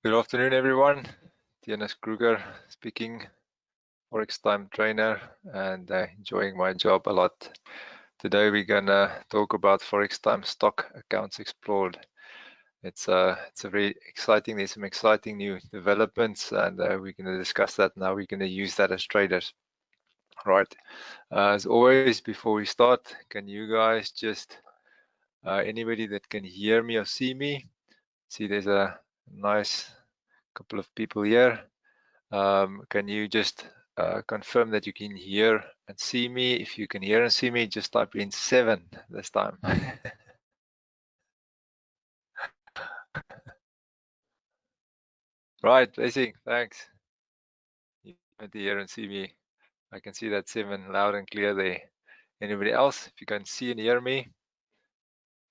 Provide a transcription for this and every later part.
Good afternoon, everyone. Theunis Kruger speaking, Forex time trainer, and enjoying my job a lot. Today we're gonna talk about Forex time stock accounts explored. It's a very exciting. There's some exciting new developments, and we're gonna discuss that now. We're gonna use that as traders, right? As always, before we start, can you guys just anybody that can hear me or see me? See, there's a nice couple of people here. Can you just confirm that you can hear and see me? If you can hear and see me, just type in 7 this time. Right, blessing, thanks. You can hear and see me. I can see that 7 loud and clear there. Anybody else? If you can see and hear me,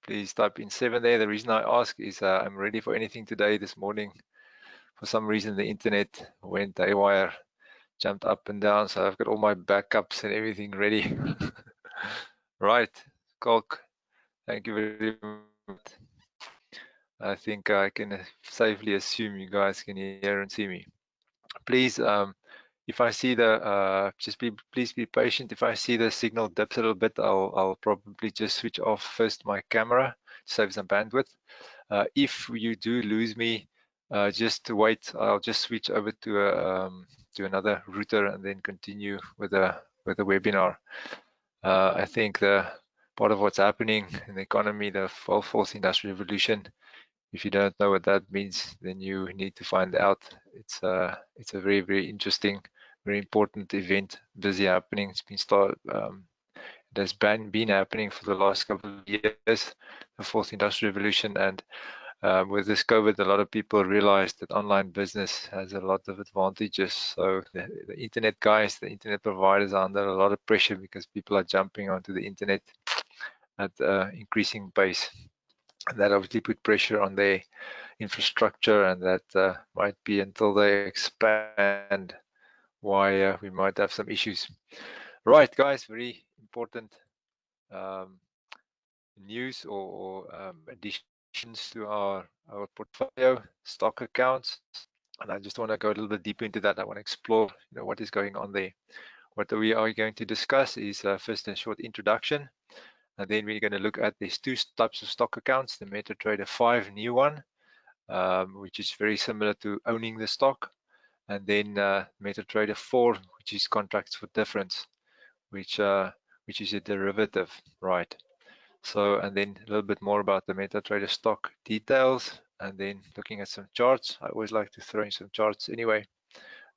please type in 7 there. The reason I ask is I'm ready for anything today. This morning, for some reason, the internet went haywire, jumped up and down, so I've got all my backups and everything ready. Right, Kalk, thank you very much. I think I can safely assume you guys can hear and see me. Please, if I see the, please be patient. If I see the signal dips a little bit, I'll probably just switch off first my camera, save some bandwidth. If you do lose me, just wait. I'll just switch over to another router and then continue with the webinar. I think the part of what's happening in the economy, the fourth industrial revolution. If you don't know what that means, then you need to find out. It's a very, very interesting, very important event, busy happening. It has been happening for the last couple of years, the fourth industrial revolution. And with this COVID, a lot of people realized that online business has a lot of advantages. So the internet guys, the internet providers are under a lot of pressure because people are jumping onto the internet at increasing pace. And that obviously put pressure on their infrastructure, and that might be until they expand why we might have some issues. Right, guys, very important um, news or additions to our portfolio stock accounts. And I just want to go a little bit deeper into that. I want to explore what is going on there. What we are going to discuss is first a short introduction, and then we're going to look at these two types of stock accounts, the MetaTrader 5 new one, which is very similar to owning the stock, and then MetaTrader 4, which is contracts for difference, which is a derivative, right? So, and then a little bit more about the MetaTrader stock details, and then looking at some charts. I always like to throw in some charts anyway,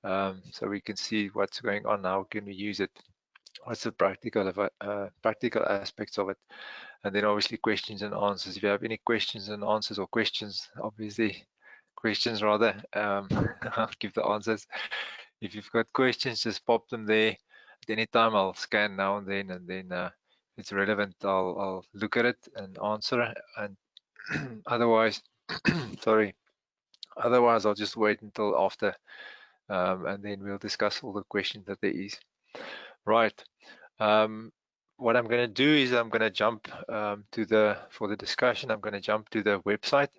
so we can see what's going on. How can we use it? What's the practical aspects of it? And then obviously questions and answers. If you have any questions and answers, or questions, obviously questions rather, I'll give the answers. If you've got questions, just pop them there at any time. I'll scan now and then if it's relevant, I'll look at it and answer. And otherwise, sorry, otherwise I'll just wait until after, and then we'll discuss all the questions that there is. Right. What I'm going to do is I'm going to jump for the discussion, I'm going to jump to the website.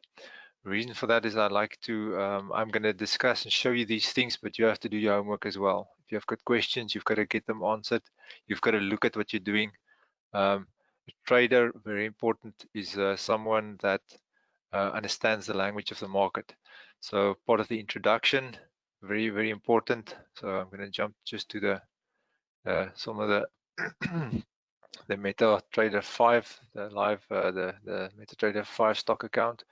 The reason for that is I like to, I'm going to discuss and show you these things, but you have to do your homework as well. If you've got questions, you've got to get them answered. You've got to look at what you're doing. A trader, very important, is someone that understands the language of the market. So part of the introduction, very, very important. So I'm going to jump just to the some of the the MetaTrader 5, the MetaTrader 5 stock account.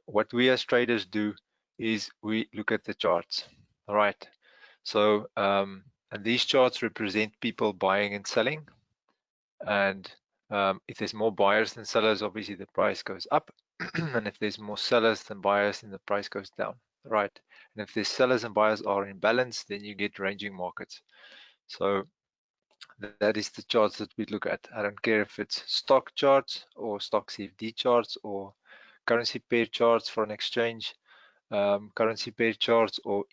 What we as traders do is we look at the charts. All right. So and these charts represent people buying and selling. And if there's more buyers than sellers, obviously the price goes up. And if there's more sellers than buyers, then the price goes down. Right. And if there's sellers and buyers are in balance, then you get ranging markets. So that is the charts that we look at. I don't care if it's stock charts or stock CFD charts or currency pair charts for an exchange, currency pair charts or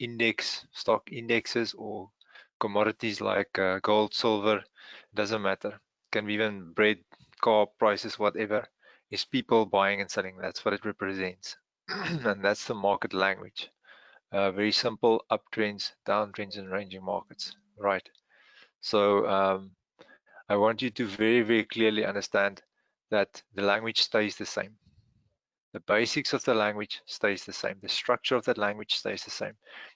stock indexes or commodities like gold, silver, it doesn't matter. Can be even bread, car prices, whatever. Is people buying and selling. That's what it represents. and that's the market language. Very simple: uptrends, downtrends, and ranging markets. Right. So I want you to very, very clearly understand that the language stays the same. The basics of the language stays the same. The structure of that language stays the same.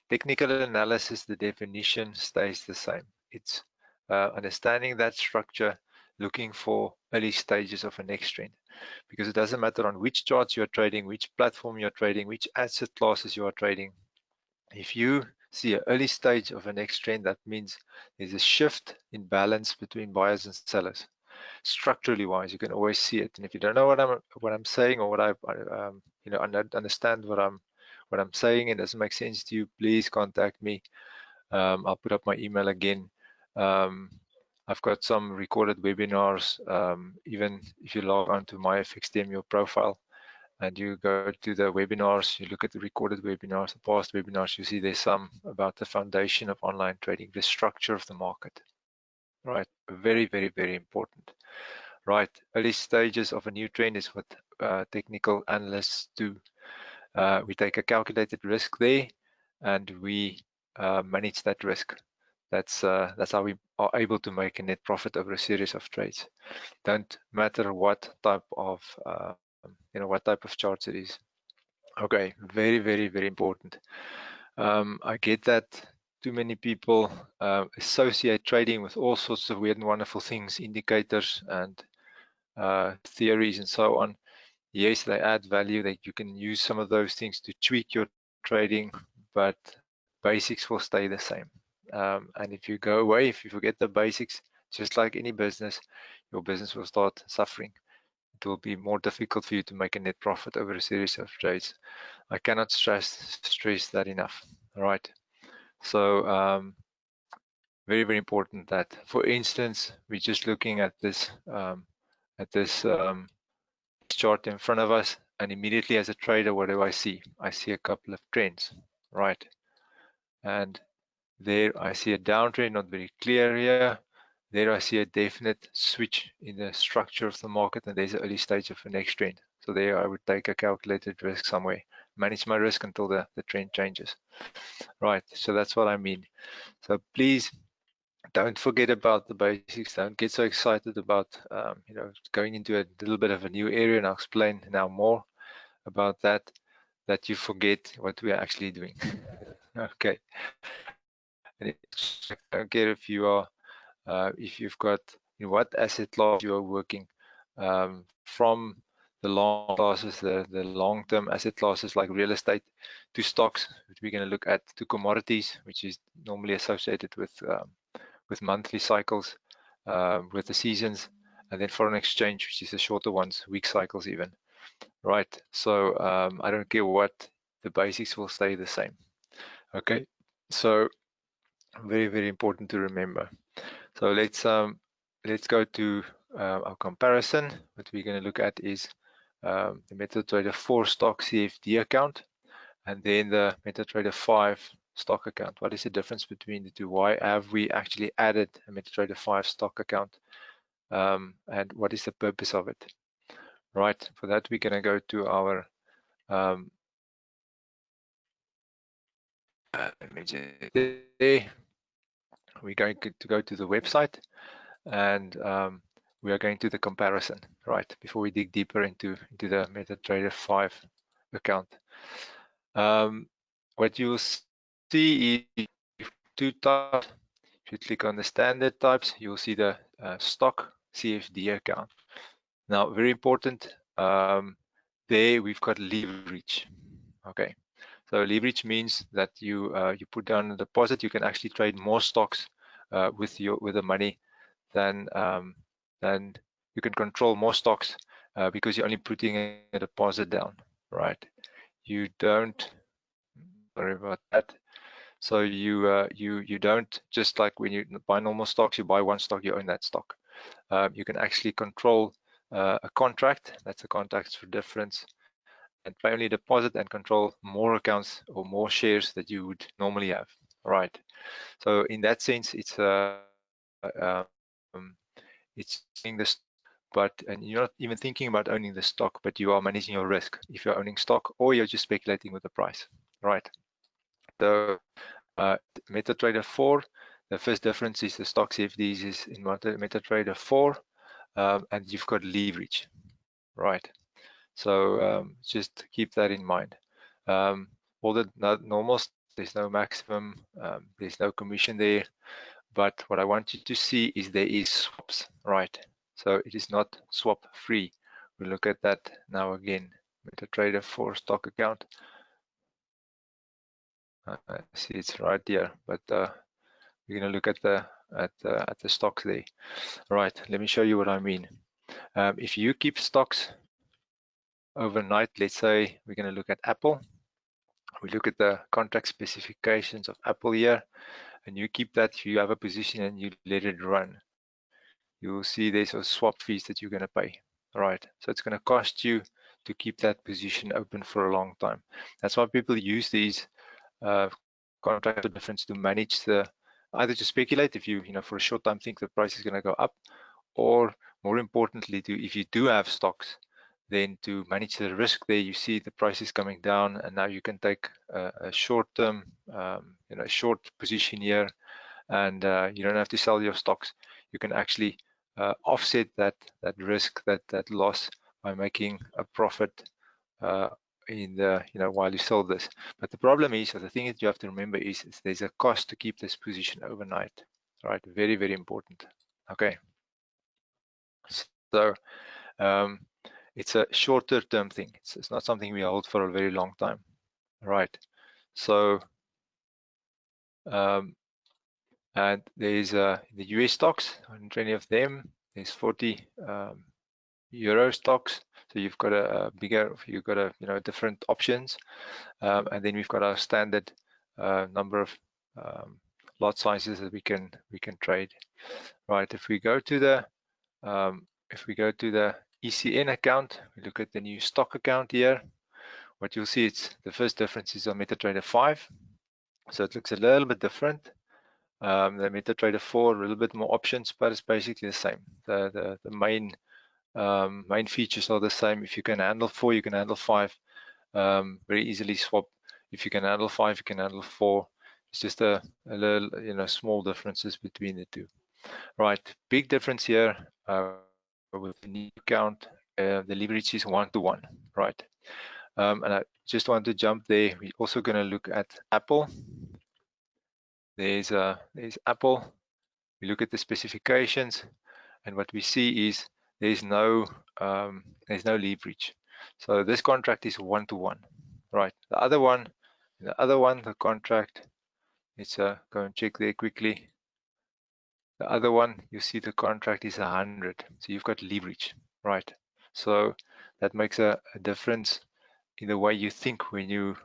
Technical analysis, the definition stays the same. It's understanding that structure, looking for early stages of a next trend. Because it doesn't matter on which charts you're trading, which platform you're trading, which asset classes you are trading. If you see an early stage of a next trend, that means there's a shift in balance between buyers and sellers. Structurally wise, you can always see it. And if you don't know what I'm saying, or what I understand what I'm saying and doesn't make sense to you, please contact me. I'll put up my email again. I've got some recorded webinars. Even if you log on to my FXTM, your profile, and you go to the webinars, you look at the recorded webinars, the past webinars, you see there's some about the foundation of online trading, the structure of the market. Right, very, very, very important. Right, early stages of a new trend is what technical analysts do. We take a calculated risk there, and we manage that risk. That's how we are able to make a net profit over a series of trades. Don't matter what type of what type of charts it is. Okay, very, very, very important. I get that too many people associate trading with all sorts of weird and wonderful things, indicators and theories and so on. Yes, they add value, that you can use some of those things to tweak your trading, but basics will stay the same. And if you go away, if you forget the basics, just like any business, your business will start suffering. It will be more difficult for you to make a net profit over a series of trades. I cannot stress that enough. All right. So very, very important that, for instance, we're just looking at this chart in front of us, and immediately as a trader, what do I see? I see a couple of trends, right? And there I see a downtrend, not very clear here. There I see a definite switch in the structure of the market, and there's an early stage of the next trend. So there I would take a calculated risk somewhere, manage my risk until the trend changes. Right, so that's what I mean. So please don't forget about the basics. Don't get so excited about going into a little bit of a new area, and I'll explain now more about that you forget what we are actually doing. Okay. And I don't care if you are if you've got what asset class you are working from the long classes, the long-term asset classes like real estate, to stocks, which we're going to look at, to commodities, which is normally associated with monthly cycles, with the seasons, and then foreign exchange, which is the shorter ones, week cycles even. Right. So I don't care what, the basics will stay the same. Okay. So very, very important to remember. So let's go to our comparison. What we're going to look at is the MetaTrader 4 stock CFD account, and then the MetaTrader 5 stock account. What is the difference between the two? Why have we actually added a MetaTrader 5 stock account? And what is the purpose of it? Right. For that, we're going to go to our let me just there. We're going to go to the website, and we are going to the comparison, right, before we dig deeper into the MetaTrader 5 account. What you'll see is two types. If you click on the standard types, you'll see the stock CFD account. Now, very important, there we've got leverage. Okay, so leverage means that you put down a deposit. You can actually trade more stocks with the money than you can control more stocks because you're only putting a deposit down, right? You don't worry about that. So you don't, just like when you buy normal stocks, you buy one stock, you own that stock. You can actually control a contract. That's a contract for difference, and pay only deposit and control more accounts or more shares that you would normally have. Right. So in that sense, it's doing this and you're not even thinking about owning the stock, but you are managing your risk if you're owning stock, or you're just speculating with the price, right? So MetaTrader 4, the first difference is the stock CFDs is in MetaTrader 4, and you've got leverage, right? So just keep that in mind. All the normal, there's no maximum, there's no commission there, but what I want you to see is there is swaps, right? So it is not swap free. We'll look at that now again. MetaTrader 4 stock account. I see it's right here, but we're going to look at the stocks there. Right, let me show you what I mean. If you keep stocks overnight, let's say we're going to look at Apple. We look at the contract specifications of Apple here, and you keep that, you have a position and you let it run. You will see there's a swap fees that you're going to pay. All right, so it's going to cost you to keep that position open for a long time. That's why people use these contract difference to manage the, either to speculate if you for a short time think the price is going to go up, or more importantly, to if you do have stocks, then to manage the risk there. You see the price is coming down, and now you can take a short-term, short position here, and you don't have to sell your stocks. You can actually offset that risk, that loss, by making a profit in the while you sell this. But the problem is, or the thing that you have to remember is there's a cost to keep this position overnight, right? Very, very important. Okay, so it's a shorter term thing. It's not something we hold for a very long time, right? So and there's the US stocks, 120 of them. There's 40 Euro stocks. So you've got a bigger, you've got a different options, and then we've got our standard number of lot sizes that we can trade. Right. If we go to the ECN account, we look at the new stock account here. What you'll see, it's the first difference is on MetaTrader 5, so it looks a little bit different. The MetaTrader 4, a little bit more options, but it's basically the same. The main features are the same. If you can handle 4, you can handle 5. Very easily swap. If you can handle 5, you can handle 4. It's just a little, small differences between the two. Right, big difference here with the new account. The leverage is 1-to-1, right? And I just want to jump there. We're also going to look at Apple. There's Apple. We look at the specifications, and what we see is there's no leverage. So this contract is 1-to-1, right? The other one, the contract. Let's go and check there quickly. The other one, you see the contract is 100, so you've got leverage, right? So that makes a difference in the way you think when you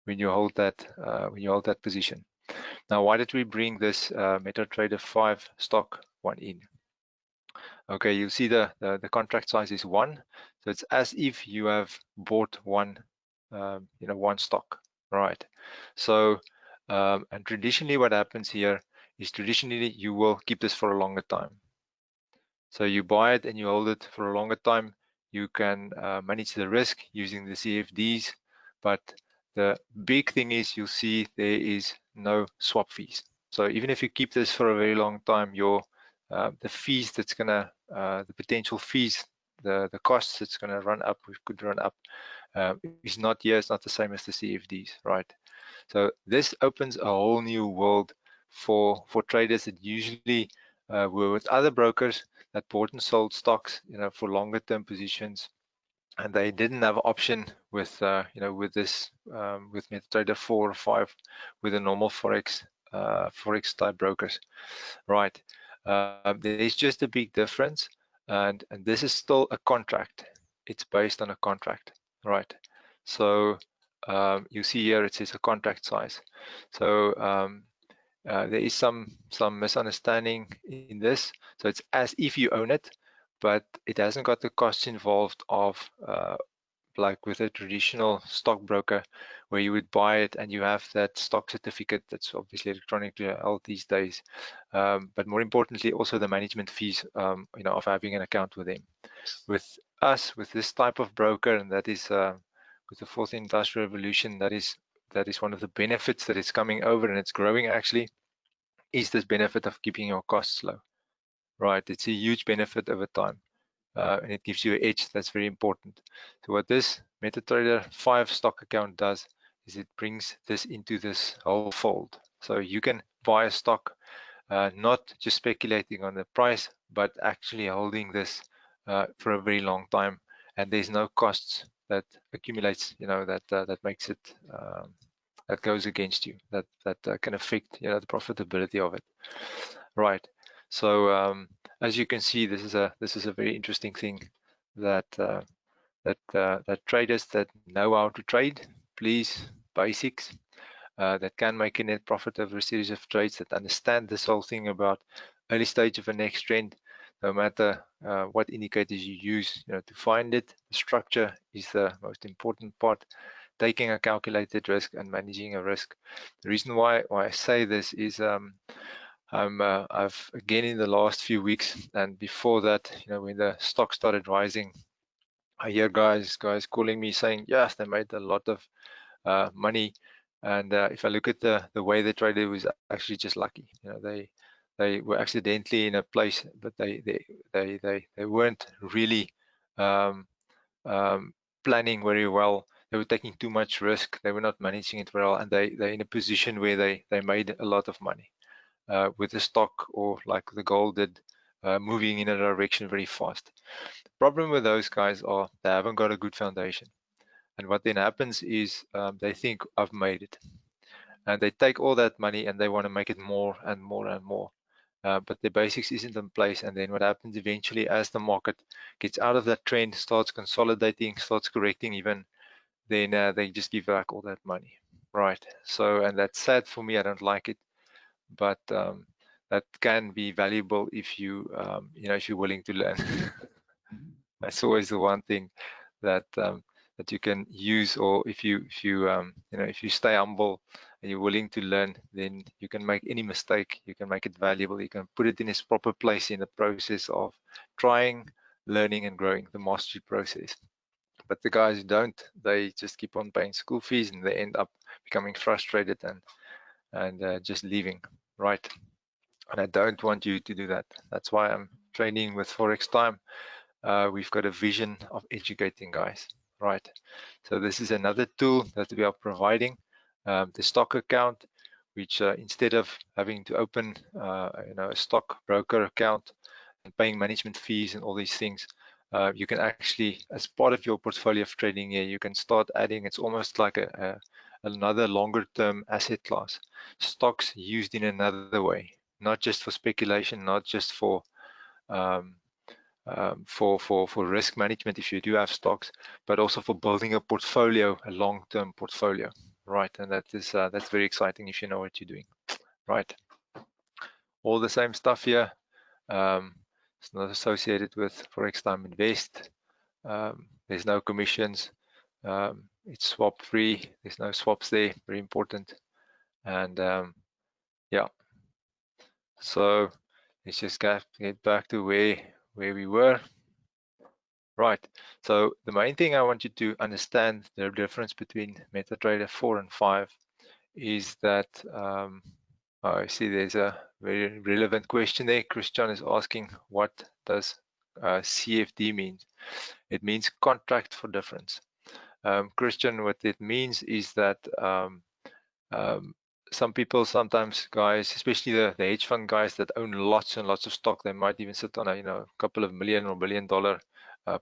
hold that position. Now, why did we bring this MetaTrader 5 stock one in? Okay, you see the contract size is 1, so it's as if you have bought one stock, right? So and traditionally what happens here is traditionally you will keep this for a longer time. So you buy it and you hold it for a longer time. You can manage the risk using the CFDs, but the big thing is you'll see there is no swap fees. So even if you keep this for a very long time, your the fees that's gonna the potential fees, the costs that's gonna run up, we could run up, is not here. It's not the same as the CFDs, right? So this opens a whole new world for traders that usually were with other brokers that bought and sold stocks, for longer term positions, and they didn't have an option with with this with MetaTrader 4 or 5 with the normal forex type brokers, right? There's just a big difference, and this is still a contract. It's based on a contract, right? So you see here it says a contract size. So there is some misunderstanding in this. So it's as if you own it, but it hasn't got the costs involved of like with a traditional stockbroker, where you would buy it and you have that stock certificate that's obviously electronically held these days. But more importantly, also the management fees, of having an account with them. With us, with this type of broker, and that is with the fourth industrial revolution, that is one of the benefits that is coming over, and it's growing actually, is this benefit of keeping your costs low. Right, it's a huge benefit over time. And it gives you an edge that's very important. So what this MetaTrader 5 stock account does is it brings this into this whole fold. So you can buy a stock, not just speculating on the price, but actually holding this for a very long time, and there's no costs that accumulates, that makes it that goes against you, that can affect the profitability of it. Right. So as you can see, this is a very interesting thing that that traders that know how to trade, please, basics, that can make a net profit over a series of trades, that understand this whole thing about early stage of a next trend, no matter what indicators you use, to find it. The structure is the most important part. Taking a calculated risk and managing a risk. The reason why I say this is I've again in the last few weeks and before that, when the stock started rising, I hear guys calling me saying, yes, they made a lot of money. And if I look at the way they traded, it was actually just lucky. They were accidentally in a place, but they weren't really planning very well. They were taking too much risk. They were not managing it well, and they're in a position where they made a lot of money. With the stock, or like the gold did, moving in a direction very fast. The problem with those guys are they haven't got a good foundation. And what then happens is they think, I've made it. And they take all that money and they want to make it more and more and more. But the basics isn't in place. And then what happens eventually, as the market gets out of that trend, starts consolidating, starts correcting even, then they just give back all that money. Right. So, and that's sad for me. I don't like it. But that can be valuable if if you're willing to learn. That's always the one thing that that you can use, or if you stay humble and you're willing to learn, then you can make any mistake, you can make it valuable, you can put it in its proper place in the process of trying, learning, and growing, the mastery process. But the guys who don't, they just keep on paying school fees and they end up becoming frustrated and just leaving. Right. And I don't want you to do that. That's why I'm training with Forex Time. We've got a vision of educating guys, right? So this is another tool that we are providing, the stock account, which instead of having to open, a stock broker account and paying management fees and all these things, you can actually, as part of your portfolio of trading here, you can start adding. It's almost like another longer term asset class, stocks used in another way, not just for speculation, not just for risk management if you do have stocks, but also for building a portfolio, a long-term portfolio, right? And that's very exciting if you know what you're doing, right? All the same stuff here. It's not associated with Forex Time Invest. There's no commissions. It's swap free. There's no swaps there. Very important. And yeah. So let's just get back to where we were. Right. So the main thing I want you to understand, the difference between MetaTrader 4 and 5 is that I see there's a very relevant question there. Christian is asking, what does CFD mean? It means contract for difference. Christian, what it means is that some people, sometimes guys, especially the hedge fund guys that own lots and lots of stock, they might even sit on a couple of million or $1 billion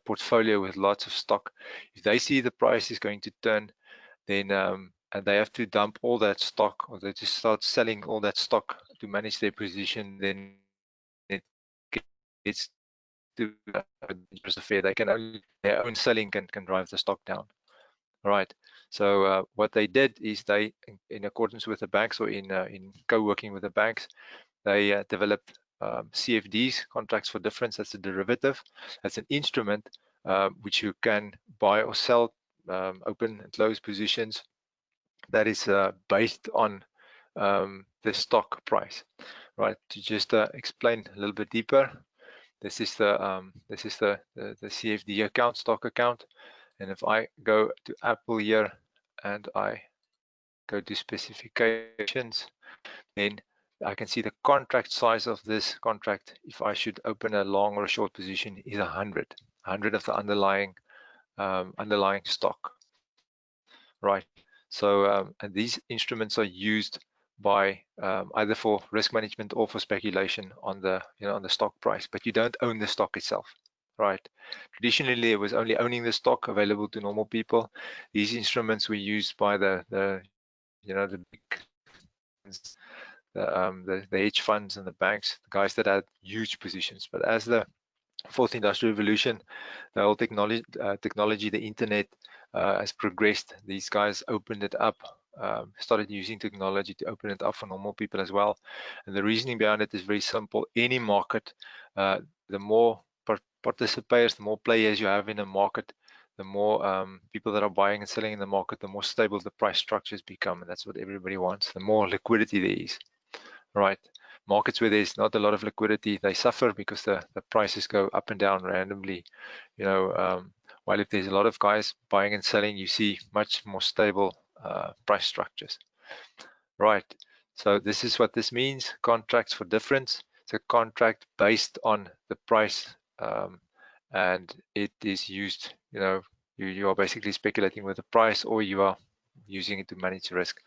portfolio with lots of stock. If they see the price is going to turn, then and they have to dump all that stock, or they just start selling all that stock to manage their position, then it gets to a dangerous affair. They can only, their own selling can drive the stock down. Right. So what they did is they, in accordance with the banks, or in co-working with the banks, they developed CFDs, contracts for difference. That's a derivative. That's an instrument which you can buy or sell open and close positions. That is based on the stock price, right? To just explain a little bit deeper, this is the CFD account, stock account, and if I go to Apple here and I go to specifications, then I can see the contract size of this contract. If I should open a long or a short position, is 100 of the underlying stock, right? So and these instruments are used by either for risk management or for speculation on the on the stock price, but you don't own the stock itself, right? Traditionally, it was only owning the stock available to normal people. These instruments were used by the big the hedge funds and the banks, the guys that had huge positions. But as the fourth industrial revolution, the whole technology, the internet has progressed. These guys opened it up, started using technology to open it up for normal people as well. And the reasoning behind it is very simple. Any market, the more participators, the more players you have in a market, the more people that are buying and selling in the market, the more stable the price structures become. And that's what everybody wants. The more liquidity there is, right? Markets where there's not a lot of liquidity, they suffer because the prices go up and down randomly, while if there's a lot of guys buying and selling, you see much more stable price structures, right? So this is what this means: contracts for difference. It's a contract based on the price, and it is used, you are basically speculating with the price, or you are using it to manage risk.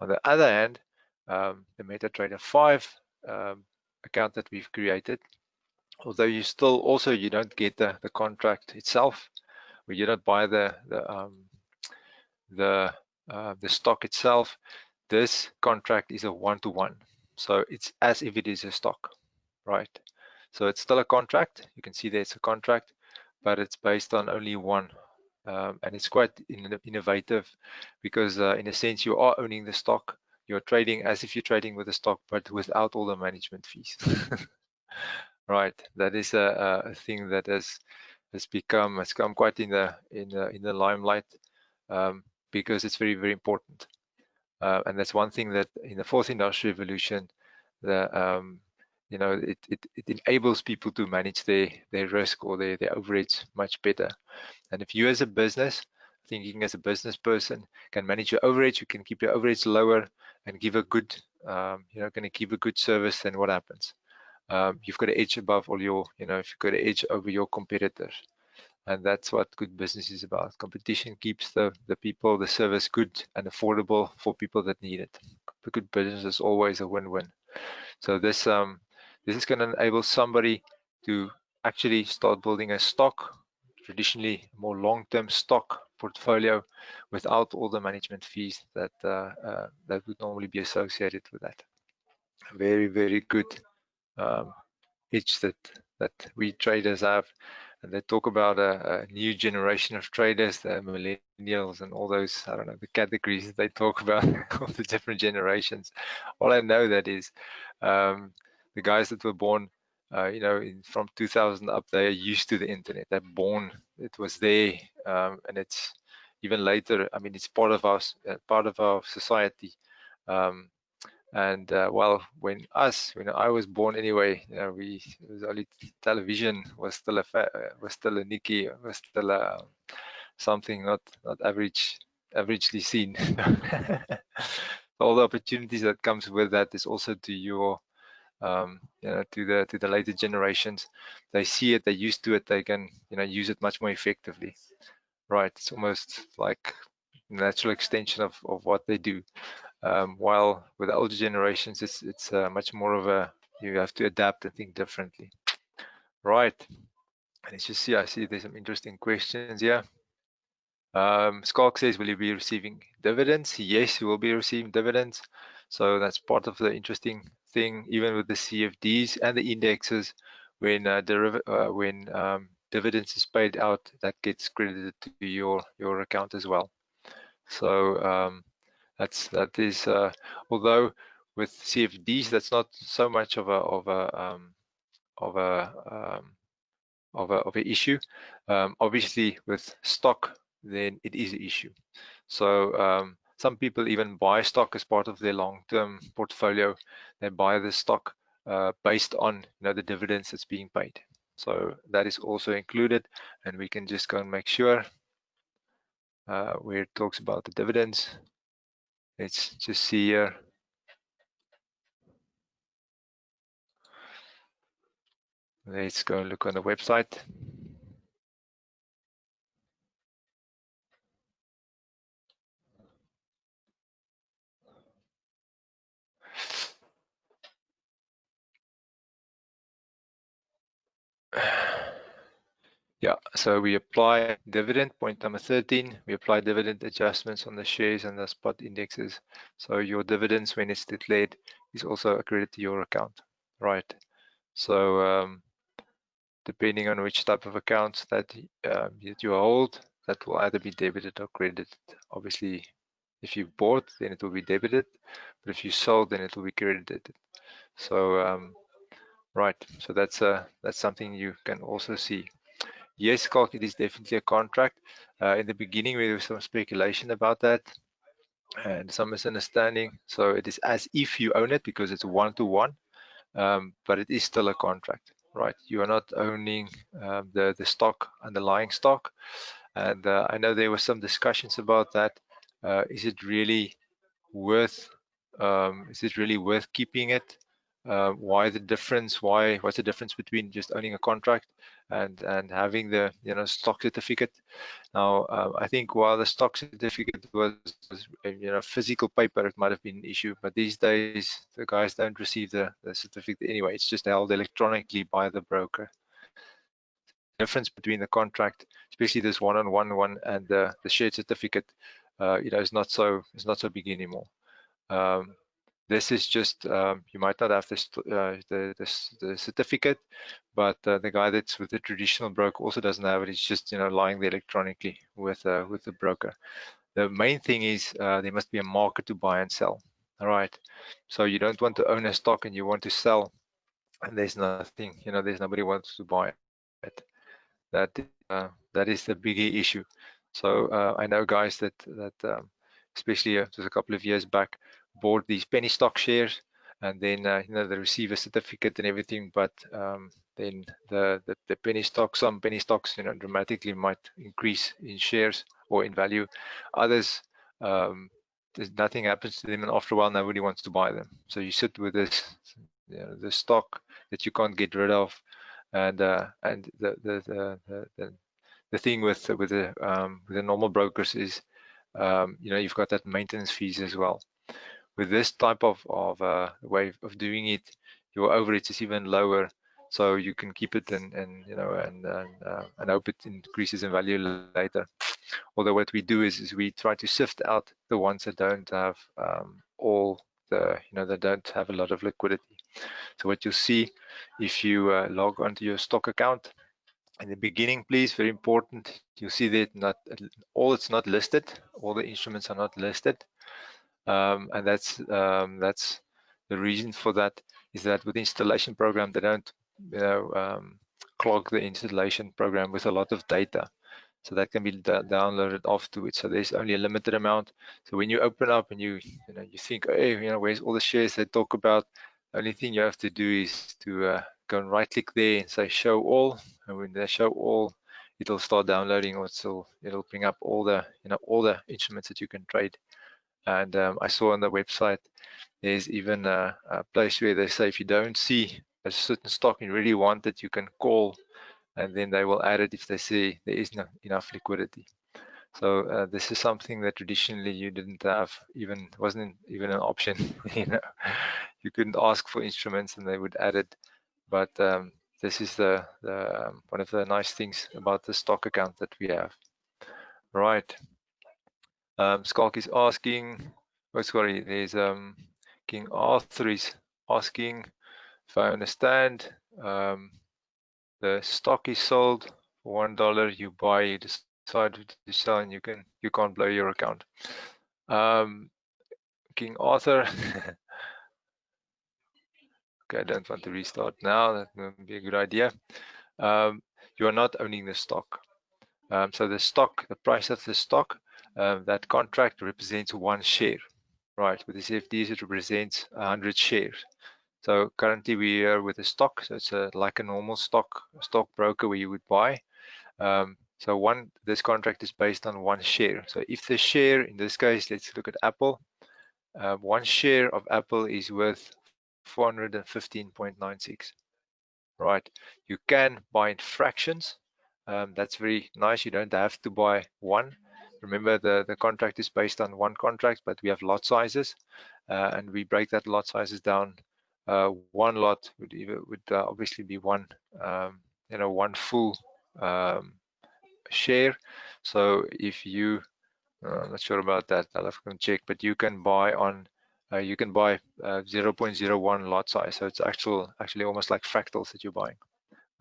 On the other hand, the MetaTrader 5 account that we've created, although you don't get the contract itself, or you don't buy the stock itself. This contract is a one-to-one, so it's as if it is a stock, right? So it's still a contract. You can see there it's a contract, but it's based on only one. And it's quite innovative because in a sense you are owning the stock. You're trading as if you're trading with the stock, but without all the management fees. Right, that is a thing that has come quite in the limelight, because it's very, very important. And that's one thing that in the fourth industrial revolution, it enables people to manage their risk or their overheads much better. And if you as a business, thinking as a business person, can manage your overheads, you can keep your overheads lower and give a good, going to give a good service, then what happens? You've got an edge above all your, you've got an edge over your competitors. And that's what good business is about. Competition keeps the people, the service good and affordable for people that need it. The good business is always a win-win. So this is going to enable somebody to actually start building a stock, traditionally more long-term stock portfolio, without all the management fees that that would normally be associated with that. Very, very good edge that we traders have. And they talk about a new generation of traders, the millennials and all those, I don't know, the categories that they talk about, all the different generations. All I know that is the guys that were born, from 2000 up, they are used to the internet. They're born, it was there, and it's even later. I mean, it's part of our society. And when I was born anyway, it was only television was still a Nikki, was still something not averagely seen. All the opportunities that comes with that is also to your to the later generations. They see it, they're used to it, they can use it much more effectively, right? It's almost like a natural extension of what they do. While with the older generations, it's much more of you have to adapt and think differently, right? And let's just see. I see there's some interesting questions here. Skalk says, will you be receiving dividends? Yes, you will be receiving dividends. So that's part of the interesting thing, even with the CFDs and the indexes. When dividends is paid out, that gets credited to your account as well. So that is although with CFDs that's not so much of a issue. Obviously with stock then it is an issue. So some people even buy stock as part of their long-term portfolio. They buy the stock based on the dividends that's being paid. So that is also included, and we can just go and make sure where it talks about the dividends. Let's just see here. Let's go and look on the website. Yeah, so we apply dividend, point number 13. We apply dividend adjustments on the shares and the spot indexes. So your dividends, when it's declared, is also accredited to your account, right? So depending on which type of accounts that you hold, that will either be debited or credited. Obviously, if you bought, then it will be debited, but if you sold, then it will be credited. So right, so that's something you can also see. Yes, Kalk, it is definitely a contract. In the beginning, there was some speculation about that and some misunderstanding. So it is as if you own it because it's one-to-one, but it is still a contract, right? You are not owning the stock, underlying stock. And I know there were some discussions about that. Is it really worth? Is it really worth keeping it? Why the difference? What's the difference between just owning a contract and having the stock certificate? Now, I think while the stock certificate was physical paper, it might have been an issue, but these days the guys don't receive the certificate anyway. It's just held electronically by the broker. The difference between the contract, especially this one-on-one one and the shared certificate, is not so big anymore. This is just you might not have the certificate, but the guy that's with the traditional broker also doesn't have it. It's just lying there electronically with the broker. The main thing is there must be a market to buy and sell. All right, so you don't want to own a stock and you want to sell, and there's nothing, there's nobody wants to buy it. That is the biggie issue. So I know guys that especially just a couple of years back bought these penny stock shares, and then they receive a certificate and everything, but then the penny stocks, some penny stocks dramatically might increase in shares or in value. Others nothing happens to them, and after a while nobody wants to buy them. So you sit with this stock that you can't get rid of, and the thing with the normal brokers is you've got that maintenance fees as well. With this type of way of doing it, your overage is even lower, so you can keep it and hope it increases in value later. Although what we do is we try to sift out the ones that don't have all the that don't have a lot of liquidity. So what you'll see if you log onto your stock account in the beginning, please, very important, you'll see that it's not listed, all the instruments are not listed, and that's the reason for that is that with the installation program they don't clog the installation program with a lot of data. So that can be downloaded afterwards. So there's only a limited amount. So when you open up and you think, hey, where's all the shares they talk about? The only thing you have to do is to go and right click there and say show all. And when they show all, it'll start downloading, or it'll bring up all the instruments that you can trade. And I saw on the website there's even a place where they say if you don't see a certain stock and you really want it, you can call, and then they will add it if they see there is not enough liquidity. So this is something that traditionally you didn't have, wasn't even an option. You couldn't ask for instruments and they would add it. But this is the one of the nice things about the stock account that we have. Right. Skalk is asking. Oh, sorry. There's King Arthur is asking if I understand. The stock is sold for $1. You buy, you decide to sell, and you can't blow your account. King Arthur. Okay, I don't want to restart now. That would be a good idea. You are not owning the stock. So the stock, the price of the stock, that contract represents 1 share, right? With the CFDs, it represents 100 shares. So currently we are with a stock, so it's like a normal stockbroker where you would buy. So this contract is based on 1 share. So if the share, in this case, let's look at Apple. 1 share of Apple is worth 415.96. Right? You can buy in fractions. That's very nice. You don't have to buy one. Remember, the contract is based on 1 contract, but we have lot sizes, and we break that lot sizes down. 1 lot would obviously be one, one full share. So if you, I'm not sure about that, I'll have to check, but you can buy 0.01 lot size. So it's actually almost like fractals that you're buying,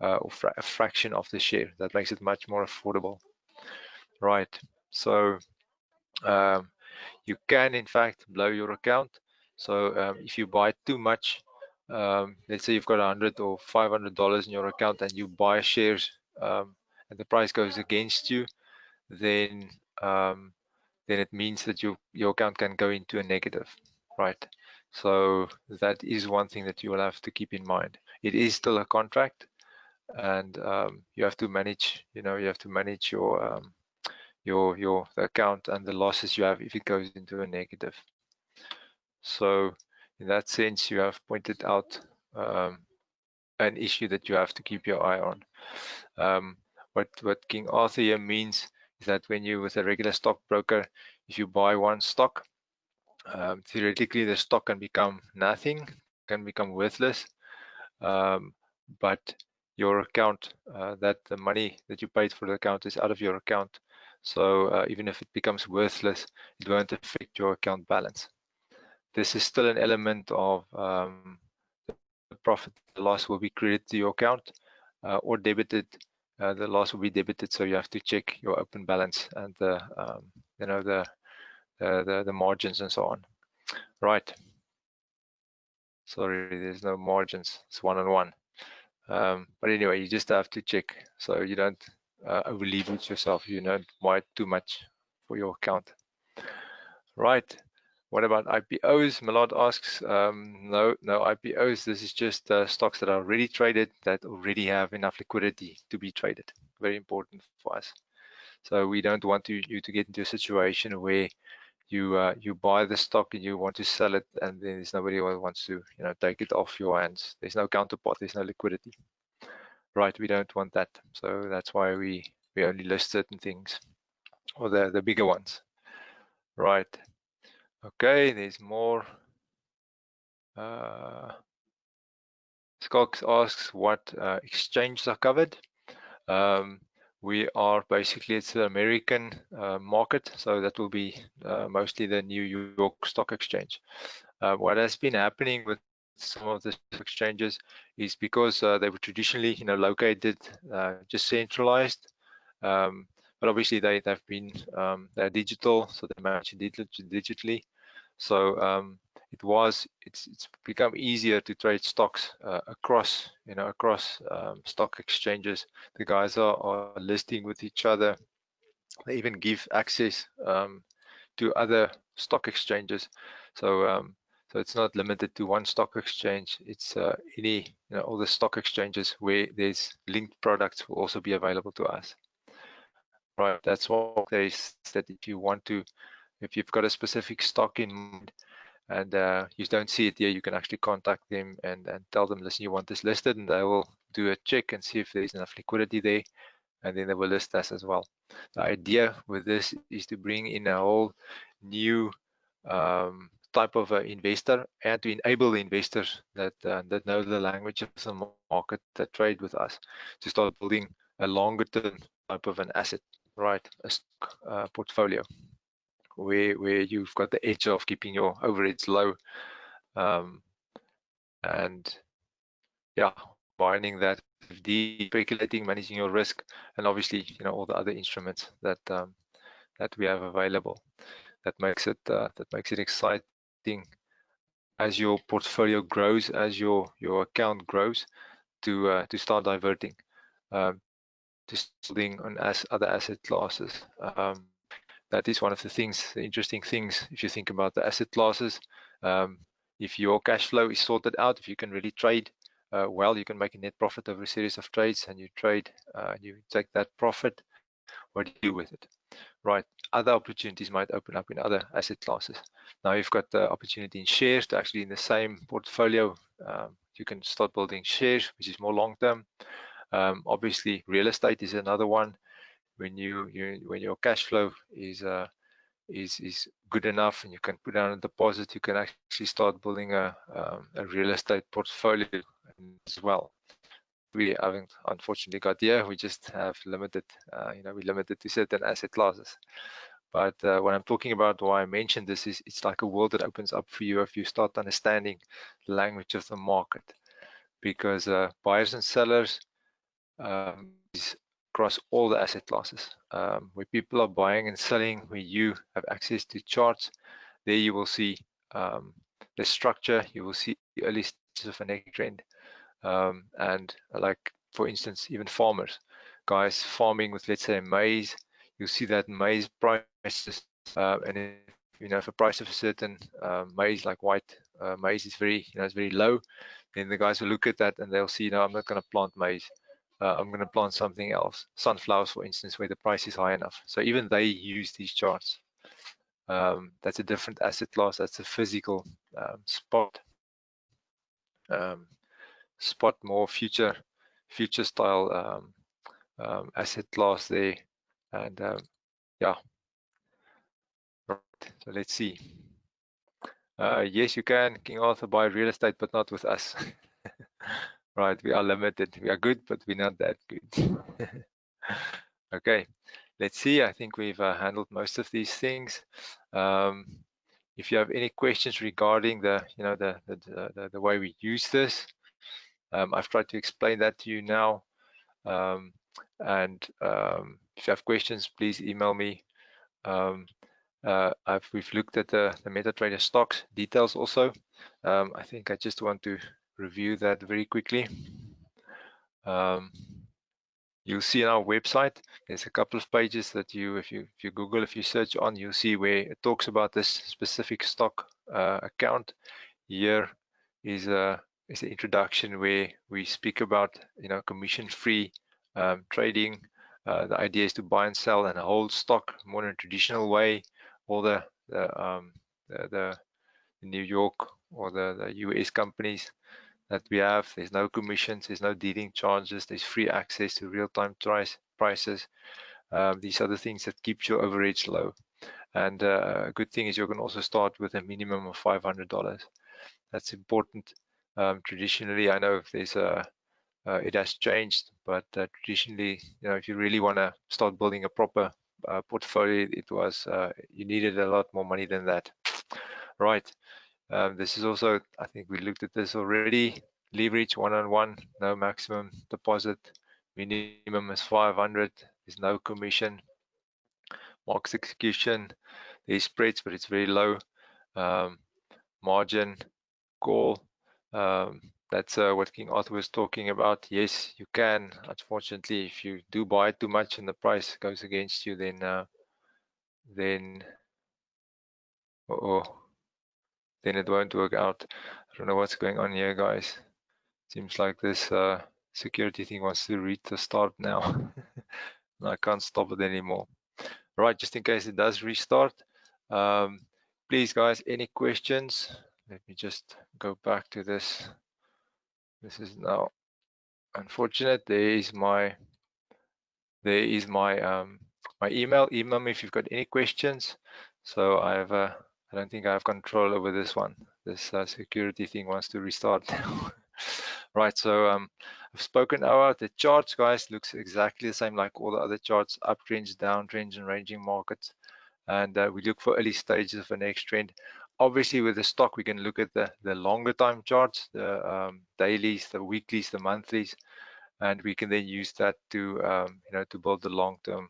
or a fraction of the share. That makes it much more affordable, right? So you can in fact blow your account. So if you buy too much, let's say you've got $100 or $500 in your account and you buy shares, and the price goes against you, then it means that your account can go into a negative, right? So that is one thing that you will have to keep in mind. It is still a contract, and you have to manage, your account and the losses you have if it goes into a negative. So in that sense, you have pointed out an issue that you have to keep your eye on. What King Arthur here means is that when you with a regular stockbroker, if you buy one stock, theoretically the stock can become nothing, can become worthless, but your account, that the money that you paid for the account is out of your account. So even if it becomes worthless, it won't affect your account balance. This is still an element of the profit. The loss will be credited to your account, or debited. The loss will be debited, so you have to check your open balance and the the margins and so on. Right. Sorry, there's no margins. It's one-on-one. But anyway, you just have to check so you don't over-leverage yourself. You don't buy too much for your account. Right. What about IPOs? Milad asks. No IPOs. This is just stocks that are already traded, that already have enough liquidity to be traded. Very important for us. So we don't want you to get into a situation where you buy the stock and you want to sell it, and then there's nobody who wants to take it off your hands. There's no counterpart. There's no liquidity. Right. We don't want that. So that's why we only list certain things, or the bigger ones. Right. Okay. There's more. Scott asks what exchanges are covered. We are basically, it's the American market, so that will be mostly the New York Stock Exchange. What has been happening with some of the exchanges is because they were traditionally, located just centralized, but obviously they've been they're digital, so they manage digitally. So it's become easier to trade stocks across stock exchanges. The guys are listing with each other. They even give access to other stock exchanges. So it's not limited to one stock exchange. It's all the stock exchanges where there's linked products will also be available to us. Right. That's why they said if you've got a specific stock in mind, and you don't see it here, you can actually contact them and tell them, listen, you want this listed, and they will do a check and see if there's enough liquidity there, and then they will list us as well. The idea with this is to bring in a whole new type of investor, and to enable the investors that know the language of the market, that trade with us, to start building a longer term type of an asset, right? A stock portfolio, where you've got the edge of keeping your overheads low, and yeah, combining that with speculating, managing your risk, and obviously all the other instruments that that we have available. That makes it exciting as your portfolio grows, as your account grows, to start diverting to building on other asset classes. That is one of the things, the interesting things, if you think about the asset classes. If your cash flow is sorted out, if you can really trade well, you can make a net profit over a series of trades, and you trade, you take that profit. What do you do with it? Right, other opportunities might open up in other asset classes. Now you've got the opportunity in shares to actually in the same portfolio, you can start building shares, which is more long term. Obviously, real estate is another one. When when your cash flow is good enough and you can put down a deposit, you can actually start building a real estate portfolio as well. We haven't unfortunately got here. We just have limited, we're limited to certain asset classes. But when I'm talking about why I mentioned this is it's like a world that opens up for you if you start understanding the language of the market, because buyers and sellers is across all the asset classes. Where people are buying and selling, where you have access to charts, there you will see the structure, you will see the early stages of a next trend. And like, for instance, even farmers, guys farming with, let's say, maize, you'll see that maize prices, and if a price of a certain maize, like white maize, is very, it's very low, then the guys will look at that and they'll see, no, I'm not going to plant maize. I'm going to plant something else, sunflowers, for instance, where the price is high enough. So even they use these charts. That's a different asset class. That's a physical spot. Spot more future style asset class there. And yeah, right. So let's see. Yes, you can, King Arthur, buy real estate, but not with us. Right, we are limited. We are good, but we're not that good. Okay, let's see. I think we've handled most of these things. If you have any questions regarding the way we use this, I've tried to explain that to you now. If you have questions, please email me. We've looked at the MetaTrader stocks details also. I think I just want to review that very quickly. You'll see on our website, there's a couple of pages that if you Google, if you search on, you'll see where it talks about this specific stock account. Here is an introduction where we speak about commission-free trading. The idea is to buy and sell and hold stock more in a traditional way. All the New York or the US companies that we have, there's no commissions, there's no dealing charges, there's free access to real-time prices. These are the things that keep your overheads low. And a good thing is you can also start with a minimum of $500. That's important. Traditionally, I know there's it has changed, but traditionally, if you really want to start building a proper portfolio, it was you needed a lot more money than that. Right. This is also, I think we looked at this already. Leverage one-on-one, no maximum deposit. Minimum is 500. There's no commission. Market execution, there's spreads, but it's very low. Margin call. That's what King Arthur was talking about. Yes, you can. Unfortunately, if you do buy too much and the price goes against you, then it won't work out. I don't know what's going on here, guys. Seems like this security thing wants to read the start now. And I can't stop it anymore. Right, just in case it does restart. Please, guys, any questions? Let me just go back to this. This is now unfortunate. There is my my email. Email me if you've got any questions. So I don't think I have control over this one. This security thing wants to restart now. Right, so I've spoken about the charts, guys. Looks exactly the same like all the other charts: uptrends, downtrends, and ranging markets. And we look for early stages of the next trend. Obviously, with the stock, we can look at the longer time charts, the dailies, the weeklies, the monthlies, and we can then use that to to build the long-term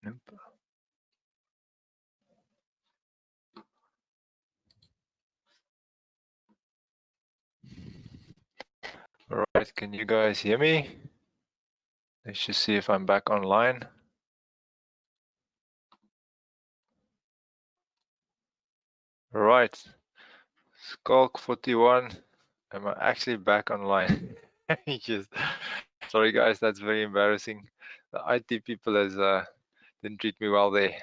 Yep. All right, can you guys hear me? Let's just see if I'm back online. All right, Skulk 41. Am I actually back online? Just sorry guys, that's very embarrassing. The IT people has didn't treat me well there.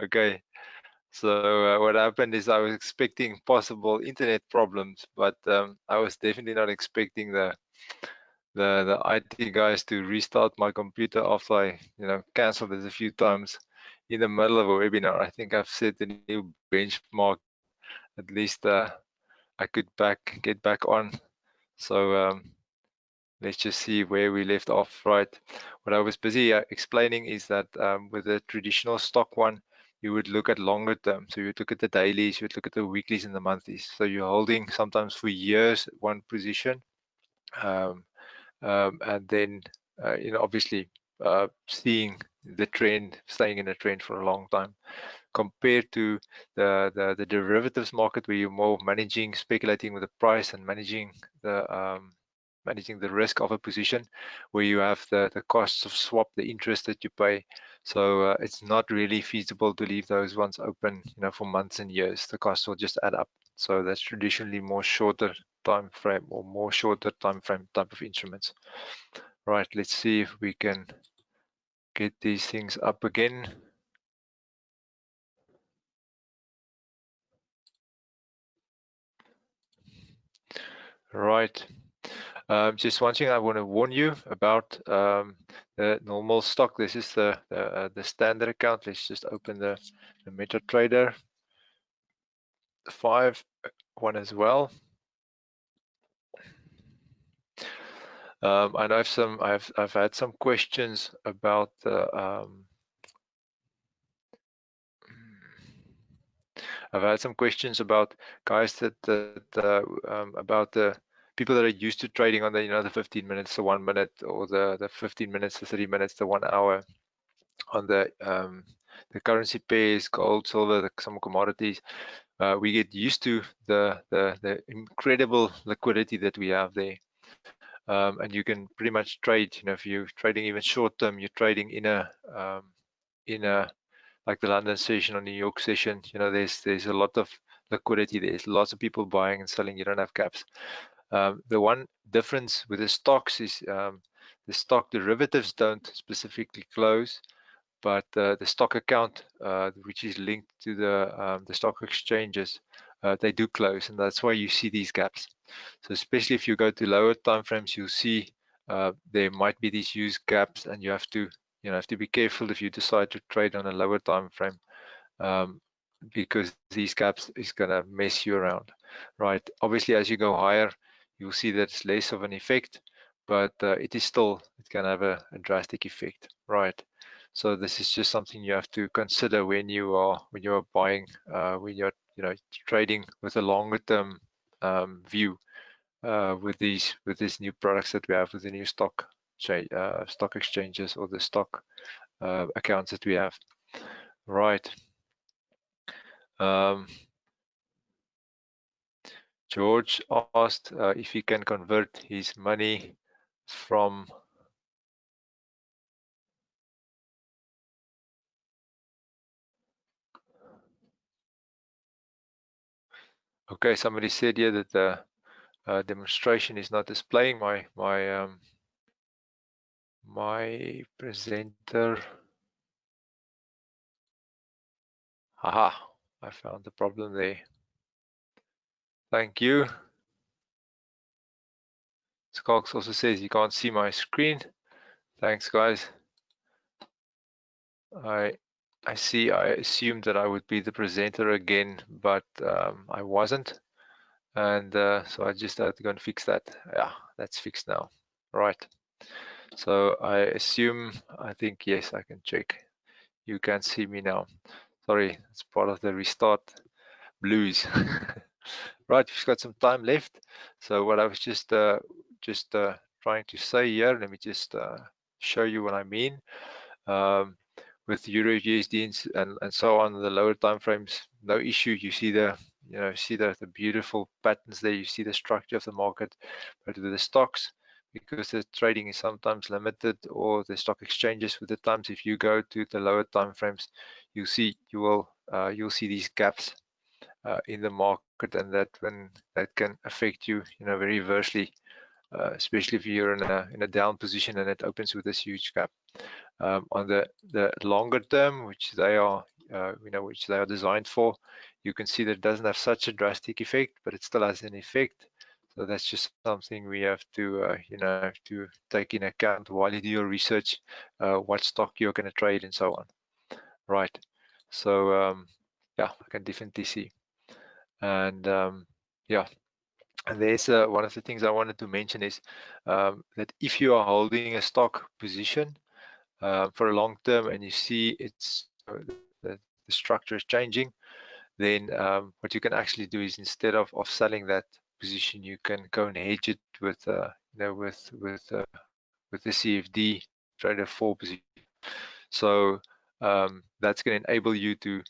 Okay, so what happened is I was expecting possible internet problems, but I was definitely not expecting the IT guys to restart my computer after I canceled it a few times in the middle of a webinar. I think I've set a new benchmark. At least I could get back on. So let's just see where we left off. Right. What I was busy explaining is that with the traditional stock one, you would look at longer term. So you would look at the dailies, you would look at the weeklies and the monthlies. So you're holding sometimes for years one position. And then obviously seeing the trend, staying in a trend for a long time, compared to the derivatives market where you're more managing, speculating with the price and managing the risk of a position, where you have the costs of swap, the interest that you pay. So it's not really feasible to leave those ones open, for months and years. The costs will just add up. So that's traditionally more shorter time frame or more shorter time frame type of instruments. Right, let's see if we can get these things up again. Right. Just one thing I want to warn you about the normal stock. This is the standard account. Let's just open the MetaTrader 5 one as well. I know I've had some questions about the I've had some questions about guys about the people that are used to trading on the 15 minutes, the 1 minute, or the 15 minutes, the 30 minutes, the 1 hour on the currency pairs, gold, silver, some commodities. We get used to the incredible liquidity that we have there. And you can pretty much trade, if you're trading even short term, you're trading in a like the London session or New York session, there's a lot of liquidity. There's lots of people buying and selling. You don't have caps. The one difference with the stocks is the stock derivatives don't specifically close, but the stock account, which is linked to the stock exchanges, they do close, and that's why you see these gaps. So especially if you go to lower time frames, you'll see there might be these huge gaps, and you have to be careful if you decide to trade on a lower time frame, because these gaps is gonna mess you around, right? Obviously, as you go higher, you'll see that it's less of an effect, but it can have a drastic effect, right? So this is just something you have to consider when you are buying, when you're trading with a longer term view, with these new products that we have, with the new stock exchanges, or the stock accounts that we have, right? Um, George asked if he can convert his money from. Okay, somebody said here that the demonstration is not displaying my presenter. Haha, I found the problem there. Thank you. Scox also says you can't see my screen. Thanks, guys. I see. I assumed that I would be the presenter again, but I wasn't, and so I just had to go and fix that. Yeah, that's fixed now. Right. So I think yes, I can check. You can see me now. Sorry, it's part of the restart blues. Right, we've got some time left. So what I was just trying to say here, let me just show you what I mean. with Euro USD and so on, the lower time frames, no issue. You see the the beautiful patterns there. You see the structure of the market. But with the stocks, because the trading is sometimes limited, or the stock exchanges with the times, if you go to the lower time frames, you'll see you'll see these gaps in the market, and that can affect you, very adversely, especially if you're in a down position and it opens with this huge gap. On the longer term, which they are which they are designed for, you can see that it doesn't have such a drastic effect, but it still has an effect. So that's just something we have to to take in account while you do your research, what stock you're going to trade and so on. Right. So yeah, I can definitely see. And yeah, and there's one of the things I wanted to mention is that if you are holding a stock position for a long term and you see it's the structure is changing, then what you can actually do is, instead of selling that position, you can go and hedge it with with the CFD trader 4 position. So that's going to enable you to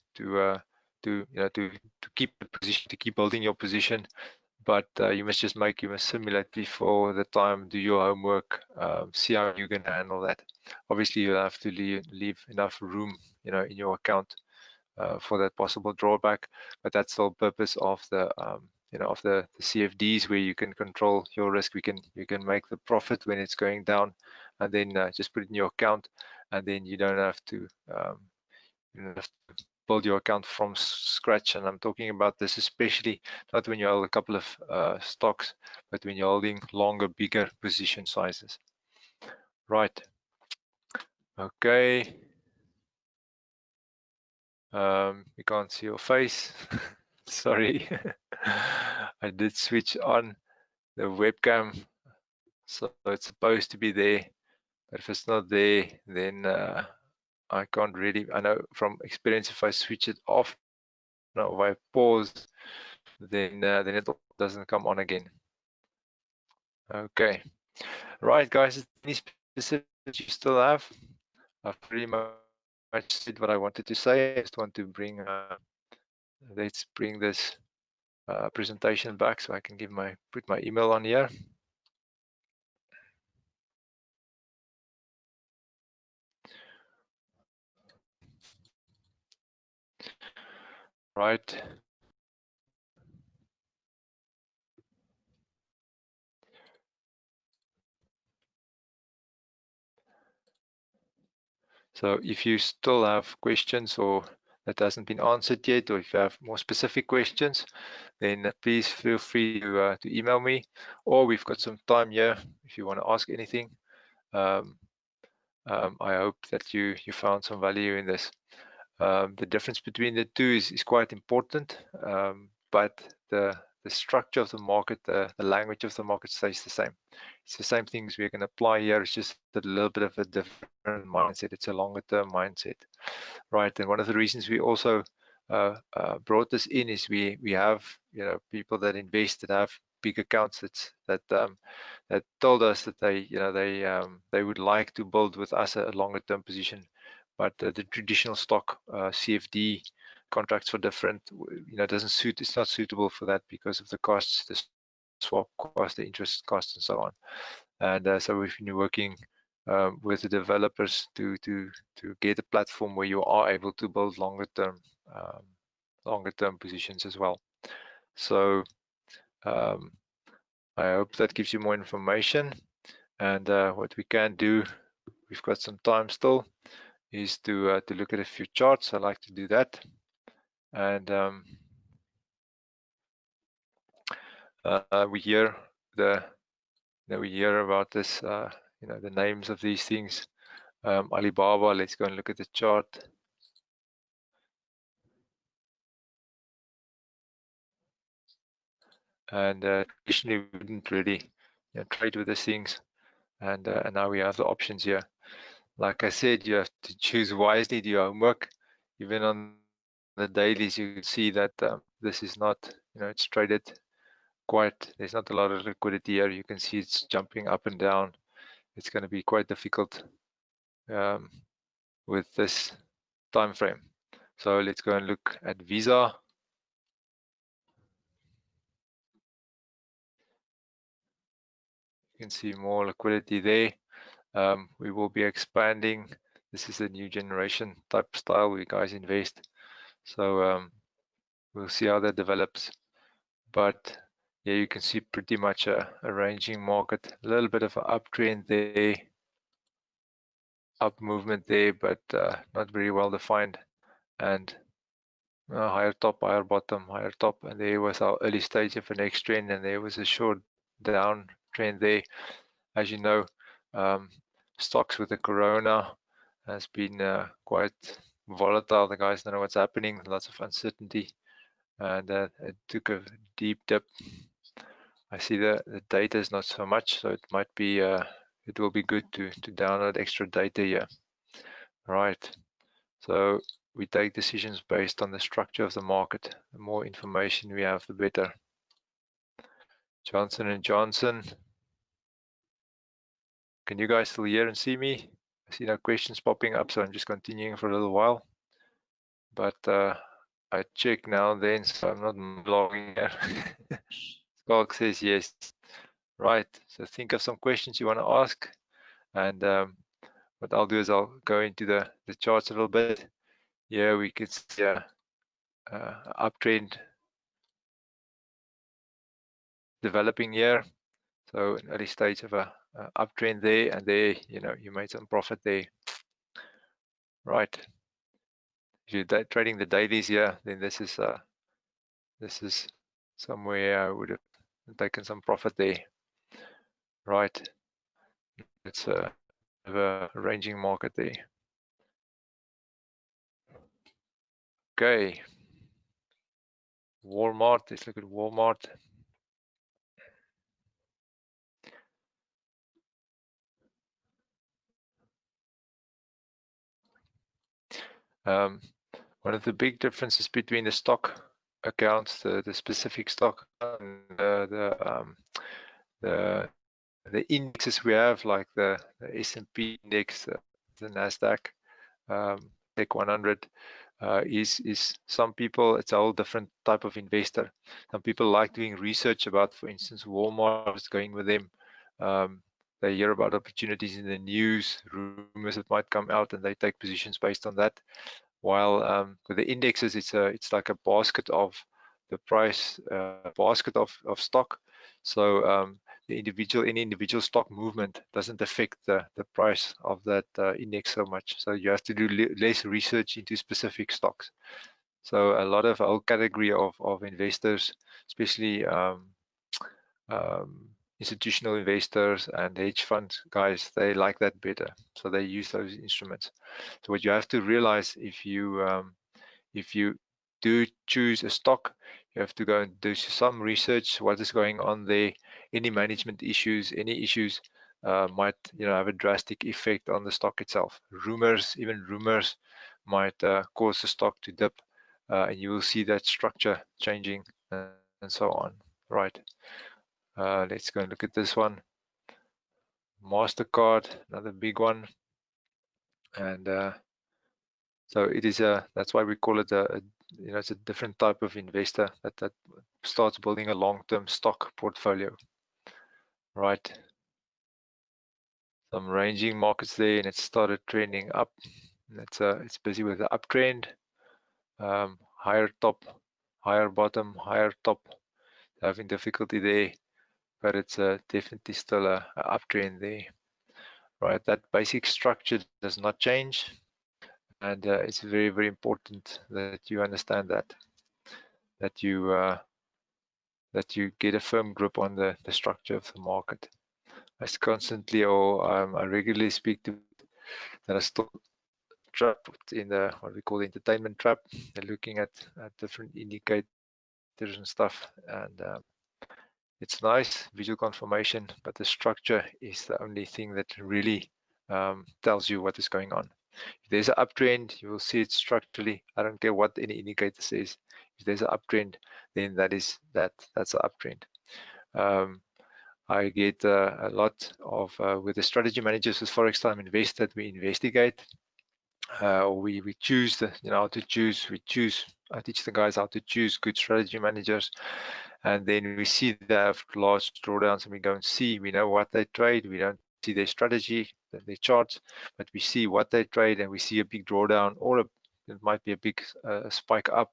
keep the position, to keep building your position. But you must simulate before the time, do your homework, see how you're going to handle that. Obviously, you'll have to leave enough room, in your account for that possible drawback. But that's the whole purpose of the of the CFDs, where you can control your risk. You can make the profit when it's going down, and then just put it in your account, and then you don't have to build your account from scratch. And I'm talking about this especially not when you hold a couple of stocks, but when you're holding longer, bigger position sizes. Right. Okay. You can't see your face. Sorry. I did switch on the webcam, so it's supposed to be there. But if it's not there, then I can't really. I know from experience, if I switch it off, now if I pause, then it doesn't come on again. Okay, right, guys. Is there any specific you still have? I've pretty much said what I wanted to say. I just want to bring. Let's bring this presentation back so I can put my email on here. Right. So if you still have questions, or that hasn't been answered yet, or if you have more specific questions, then please feel free to email me, or we've got some time here if you want to ask anything. I hope that you found some value in this. The difference between the two is quite important, but the structure of the market, the language of the market stays the same. It's the same things we can apply here. It's just a little bit of a different mindset. It's a longer term mindset, right? And one of the reasons we also brought this in is we have people that invest, that have big accounts, that told us that they would like to build with us a longer term position, but the traditional stock CFD contracts are different. Doesn't suit. It's not suitable for that because of the costs, the swap cost, the interest cost, and so on. And so we've been working with the developers to get a platform where you are able to build longer term positions as well. So I hope that gives you more information. And what we can do, we've got some time still, is to look at a few charts. I like to do that. And we hear about this, the names of these things. Alibaba, let's go and look at the chart. And traditionally we wouldn't really trade with these things, and now we have the options here. Like I said, you have to choose wisely, do your homework. Even on the dailies, you can see that this is not, it's traded there's not a lot of liquidity here. You can see it's jumping up and down. It's going to be quite difficult with this time frame. So let's go and look at Visa. You can see more liquidity there. We will be expanding. This is a new generation type style where you guys invest. So we'll see how that develops. But yeah, you can see pretty much a ranging market. A little bit of an uptrend there, up movement there, but not very well defined. And higher top, higher bottom, higher top, and there was our early stage of the next trend, and there was a short down trend there. As you know, stocks with the corona has been quite volatile. The guys don't know what's happening, lots of uncertainty, and it took a deep dip. I see the data is not so much, so it might be it will be good to download extra data here. Right. So we take decisions based on the structure of the market. The more information we have, the better. Johnson & Johnson. Can you guys still hear and see me? I see no questions popping up, so I'm just continuing for a little while. But I check now and then, so I'm not blogging here. Skalk says yes. Right, so think of some questions you want to ask. And what I'll do is I'll go into the charts a little bit. Here we could see a uptrend developing here. So an early stage of a uptrend there, and there, you made some profit there. Right. If you're trading the dailies here, then this is somewhere I would have taken some profit there. Right. It's a ranging market there. Okay. Walmart. Let's look at Walmart. One of the big differences between the stock accounts, the specific stock, and the indexes we have, like the S&P index, the Nasdaq, Tech 100, is some people, it's a whole different type of investor. Some people like doing research about, for instance, Walmart is going with them. They hear about opportunities in the news, rumors that might come out, and they take positions based on that. While with the indexes, it's like a basket of the price, basket of stock. So any individual stock movement doesn't affect the price of that index so much. So you have to do less research into specific stocks. So a lot of our category of investors, especially institutional investors and hedge funds guys, they like that better. So they use those instruments. So what you have to realize, if you do choose a stock, you have to go and do some research. What is going on there? Any management issues, any issues might have a drastic effect on the stock itself. Even rumors might cause the stock to dip, and you will see that structure changing and so on. Right. Let's go and look at this one. MasterCard, another big one. And so it is that's why we call it it's a different type of investor that starts building a long-term stock portfolio. Right. Some ranging markets there, and it started trending up. It's busy with the uptrend. Higher top, higher bottom, higher top. Having difficulty there, but it's definitely still a uptrend there. Right. That basic structure does not change. And it's very, very important that you understand that you get a firm grip on the structure of the market. I constantly, or I regularly speak to that are still trapped in the what we call the entertainment trap. They're looking at different indicators and stuff, and it's nice visual confirmation, but the structure is the only thing that really tells you what is going on. If there's an uptrend, you will see it structurally. I don't care what any indicator says. If there's an uptrend, then that's an uptrend. I get a lot of with the strategy managers with Forex Time Invest that we investigate. we choose the, how to choose. I teach the guys how to choose good strategy managers, and then we see they have large drawdowns, and we go and see. We know what they trade. We don't see their strategy, their charts, but we see what they trade, and we see a big drawdown, or it might be a big spike up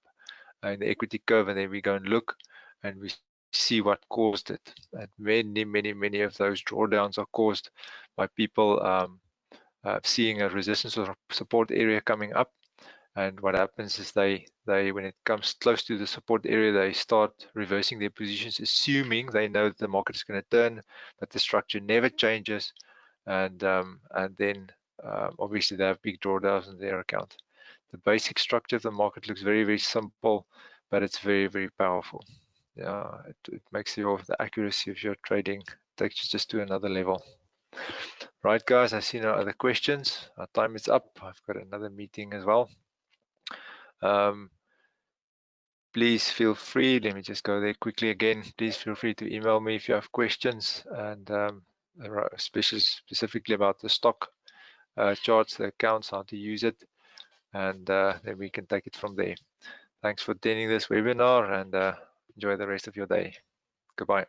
in the equity curve, and then we go and look, and we see what caused it. And many of those drawdowns are caused by people seeing a resistance or support area coming up, and what happens is they when it comes close to the support area, they start reversing their positions, assuming they know that the market is going to turn, but the structure never changes, and then obviously they have big drawdowns in their account. The basic structure of the market looks very simple, but it's very powerful. Yeah, it makes the accuracy of your trading takes you just to another level. Right, guys, I see no other questions. Our time is up. I've got another meeting as well. Please feel free. Let me just go there quickly again. Please feel free to email me if you have questions, and especially specifically about the stock charts, the accounts, how to use it, and then we can take it from there. Thanks for attending this webinar, and enjoy the rest of your day. Goodbye.